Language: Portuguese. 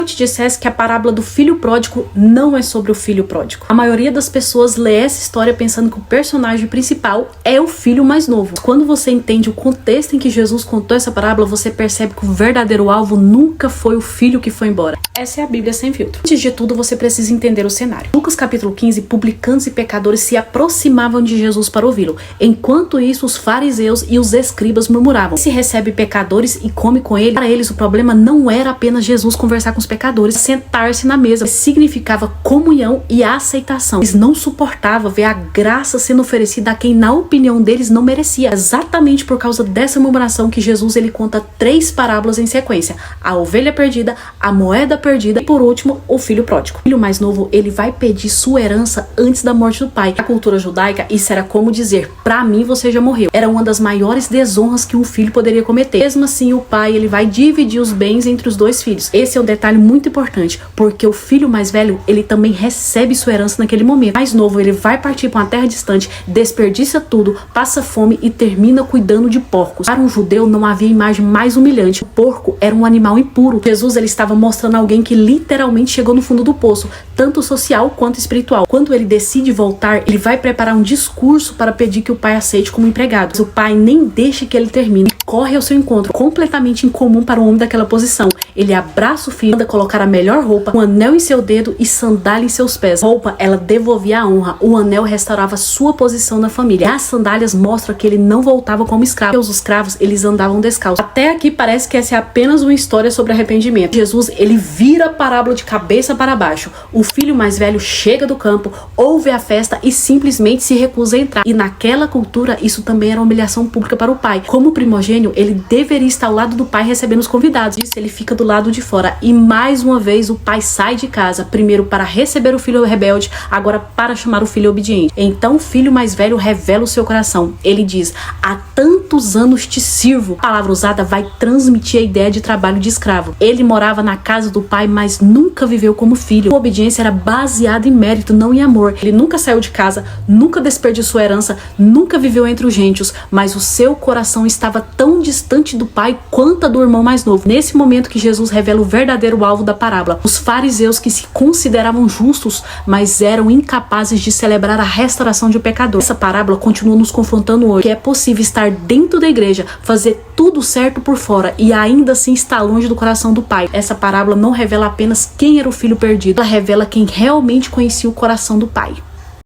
eu te dissesse que a parábola do filho pródigo não é sobre o filho pródigo. A maioria das pessoas lê essa história pensando que o personagem principal é o filho mais novo. Quando você entende o contexto em que Jesus contou essa parábola, você percebe que o verdadeiro alvo nunca foi o filho que foi embora. Essa é a Bíblia sem filtro. Antes de tudo, você precisa entender o cenário. Lucas capítulo 15, publicanos e pecadores se aproximavam de Jesus para ouvi-lo. Enquanto isso, os fariseus e os escribas murmuravam: se recebe pecadores e come com ele. Para eles, o problema não era apenas Jesus conversar com os pecadores, sentar-se na mesa. Significava comunhão e aceitação. Eles não suportavam ver a graça sendo oferecida a quem, na opinião deles, não merecia. Exatamente por causa dessa murmuração que Jesus ele conta 3 parábolas em sequência: a ovelha perdida, a moeda perdida e, por último, o filho pródigo. O filho mais novo, ele vai pedir sua herança antes da morte do pai. Na cultura judaica, isso era como dizer: pra mim você já morreu. Era uma das maiores desonras que um filho poderia cometer. Mesmo assim, o pai ele vai dividir os bens entre os 2 filhos. Esse é um detalhe muito importante, porque o filho mais velho, ele também recebe sua herança naquele momento. O mais novo, ele vai partir para uma terra distante, desperdiça tudo, passa fome e termina cuidando de porcos. Para um judeu, não havia imagem mais humilhante. O porco era um animal impuro. Jesus, ele estava mostrando alguém que literalmente chegou no fundo do poço, tanto social quanto espiritual. Quando ele decide voltar, ele vai preparar um discurso para pedir que o pai aceite como empregado. Mas o pai nem deixa que ele termine. Corre ao seu encontro, completamente incomum para um homem daquela posição. Ele abraça o filho, manda colocar a melhor roupa, um anel em seu dedo e sandália em seus pés. A roupa, ela devolvia a honra, o anel restaurava sua posição na família. As sandálias mostram que ele não voltava como escravo, porque os escravos, eles andavam descalços. Até aqui parece que essa é apenas uma história sobre arrependimento. Jesus, ele vira a parábola de cabeça para baixo. O filho mais velho chega do campo, ouve a festa e simplesmente se recusa a entrar. E naquela cultura, isso também era uma humilhação pública para o pai. Como primogênito, ele deveria estar ao lado do pai recebendo os convidados. Isso, ele fica do lado de fora. E mais uma vez o pai sai de casa, primeiro para receber o filho rebelde, agora para chamar o filho obediente. Então o filho mais velho revela o seu coração. Ele diz: há tantos anos te sirvo. A palavra usada vai transmitir a ideia de trabalho de escravo. Ele morava na casa do pai, mas nunca viveu como filho. A obediência era baseada em mérito, não em amor. Ele nunca saiu de casa, nunca desperdiçou herança, nunca viveu entre os gentios, mas o seu coração estava tão distante do pai quanto a do irmão mais novo. Nesse momento que Jesus revela o verdadeiro alvo da parábola, os fariseus que se consideravam justos, mas eram incapazes de celebrar a restauração de um pecador. Essa parábola continua nos confrontando hoje, que é possível estar dentro da igreja, fazer tudo certo por fora e ainda assim estar longe do coração do pai. Essa parábola não revela apenas quem era o filho perdido, ela revela quem realmente conhecia o coração do pai.